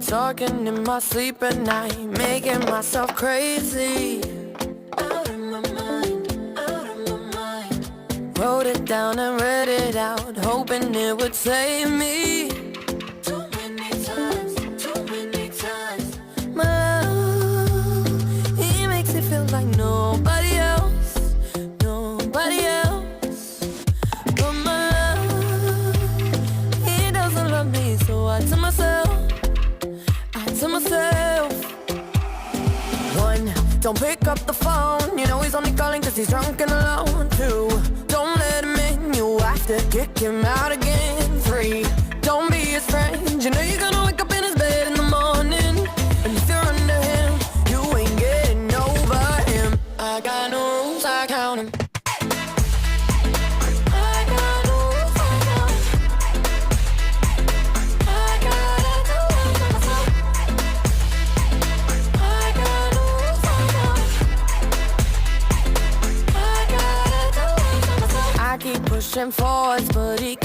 Talking in my sleep at night, making myself crazy. Out of my mind, out of my mind. Wrote it down and read it out, hoping it would save me. Too many times, too many times. My love, he makes it feel like nobody else, nobody else. But my love, he doesn't love me, so I tell myself, one, don't pick up the phone. You know he's only calling cause he's drunk and alone. Two, don't let him in. You have to kick him out again. Three, don't be his friend. You know you're gonna wake up in his bed in the morning. And if you're under him, you ain't getting over him. I got no rules, I count him. Pushing forwards, but he